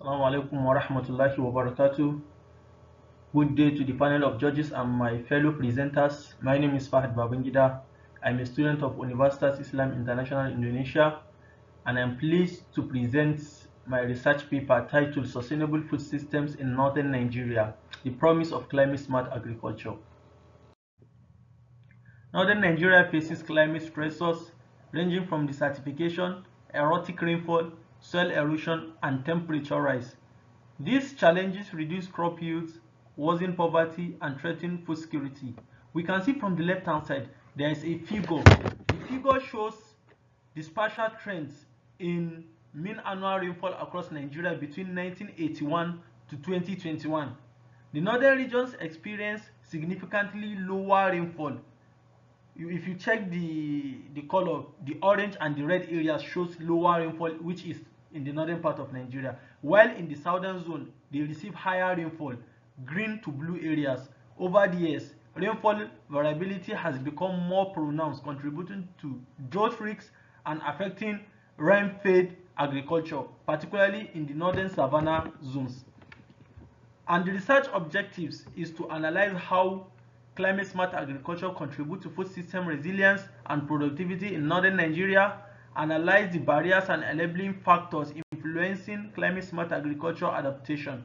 Assalamu alaikum wa rahmatullahi wa barakatuh. Good day to the panel of judges and my fellow presenters. My name is Fahad Babangida. I'm a student of Universitas Islam International Indonesia, and I'm pleased to present my research paper titled Sustainable Food Systems in Northern Nigeria, the Promise of Climate Smart Agriculture. Northern Nigeria faces climate stressors ranging from desertification, erratic rainfall, soil erosion, and temperature rise. These challenges reduce crop yields, worsen poverty, and threaten food security. We can see from the left-hand side, there is a figure. The figure shows the spatial trends in mean annual rainfall across Nigeria between 1981 to 2021. The northern regions experience significantly lower rainfall. If you check the color, the orange and the red areas shows lower rainfall, which is in the northern part of Nigeria, while in the southern zone they receive higher rainfall, green to blue areas. Over the years, rainfall variability has become more pronounced, contributing to drought risks and affecting rain-fed agriculture, particularly in the northern savanna zones. And the research objectives is to analyze how climate smart agriculture contributes to food system resilience and productivity in northern Nigeria, analyze the barriers and enabling factors influencing climate smart agriculture adaptation,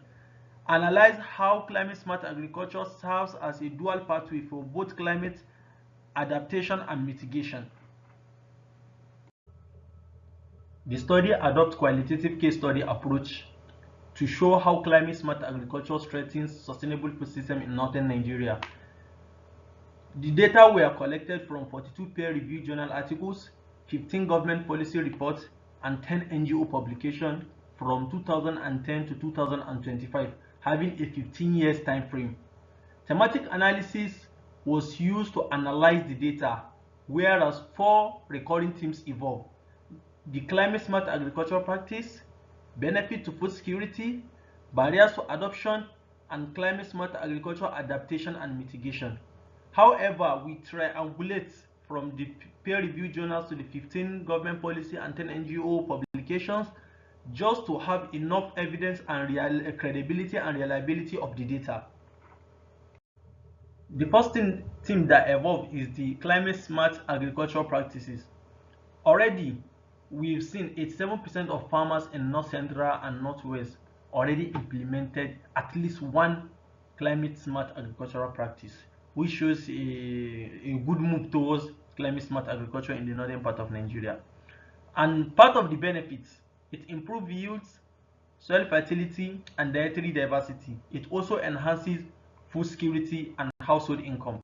analyze how climate smart agriculture serves as a dual pathway for both climate adaptation and mitigation. The study adopts qualitative case study approach to show how climate smart agriculture strengthens sustainable food system in northern Nigeria. The data were collected from 42 peer-reviewed journal articles, 15 government policy reports, and 10 NGO publications from 2010 to 2025, having a 15 years time frame. Thematic analysis was used to analyze the data, whereas 4 recurring themes evolved: the climate smart agricultural practice, benefit to food security, barriers to adoption, and climate smart agricultural adaptation and mitigation. However, we triangulate from the peer-reviewed journals to the 15 government policy and 10 NGO publications just to have enough evidence and credibility and reliability of the data. The first theme that evolved is the climate smart agricultural practices. Already, we've seen 87% of farmers in North Central and Northwest already implemented at least one climate smart agricultural practice, which shows a good move towards climate smart agriculture in the northern part of Nigeria. And part of the benefits, it improves yields, soil fertility, and dietary diversity. It also enhances food security and household income.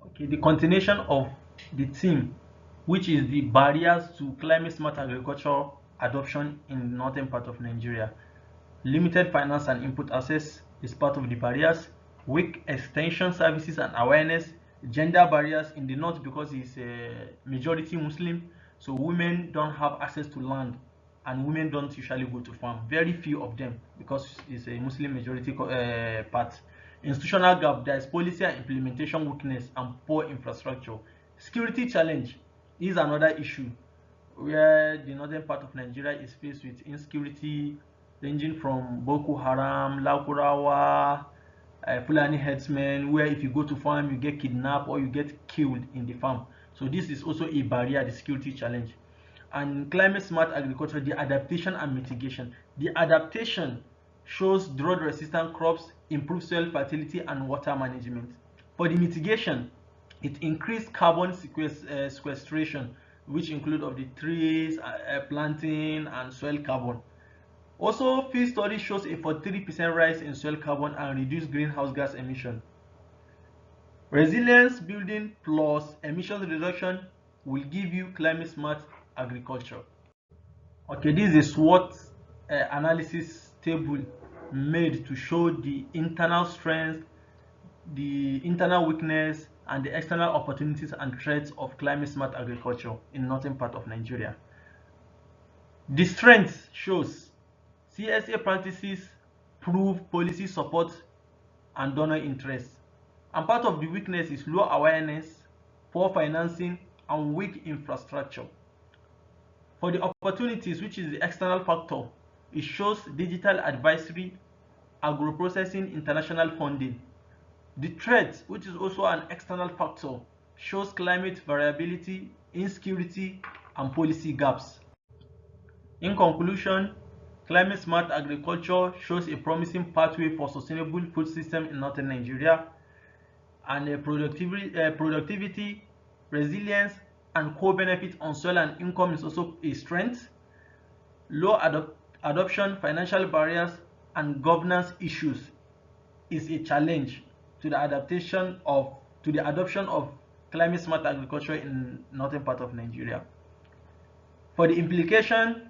Okay, the continuation of the theme, which is the barriers to climate smart agriculture adoption in the northern part of Nigeria. Limited finance and input access is part of the barriers. Weak extension services and awareness, gender barriers in the north because it's a majority Muslim, so women don't have access to land and women don't usually go to farm, very few of them because it's a Muslim majority part. Institutional gap, there is policy and implementation weakness and poor infrastructure. Security challenge is another issue where the northern part of Nigeria is faced with insecurity ranging from Boko Haram, Lakurawa, Fulani herdsmen, where if you go to farm you get kidnapped or you get killed in the farm. So this is also a barrier, the security challenge. And climate smart agriculture, the adaptation and mitigation. The adaptation shows drought resistant crops, improved soil fertility and water management. For the mitigation, it increased carbon sequestration, which include of the trees, planting and soil carbon. Also, field study shows a 43% rise in soil carbon and reduced greenhouse gas emission. Resilience building plus emissions reduction will give you climate smart agriculture. Okay, this is a SWOT analysis table made to show the internal strengths, the internal weakness, and the external opportunities and threats of climate smart agriculture in northern part of Nigeria. The strength shows CSA practices prove policy support and donor interest. And part of the weakness is low awareness, poor financing, and weak infrastructure. For the opportunities, which is the external factor, it shows digital advisory, agro-processing, international funding. The threat, which is also an external factor, shows climate variability, insecurity, and policy gaps. In conclusion, climate smart agriculture shows a promising pathway for sustainable food system in northern Nigeria, and productivity, resilience, and co-benefit on soil and income is also a strength. Low adoption, financial barriers, and governance issues is a challenge to the adoption of climate smart agriculture in northern part of Nigeria. For the implication,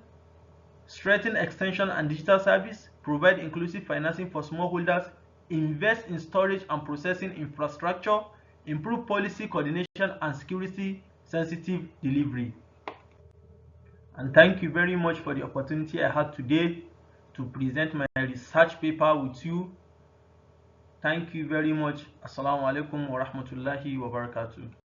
strengthen extension and digital service, provide inclusive financing for smallholders, invest in storage and processing infrastructure, improve policy coordination and security sensitive delivery. And thank you very much for the opportunity I had today to present my research paper with you. Thank you very much. Assalamu alaikum wa rahmatullahi wa barakatuh.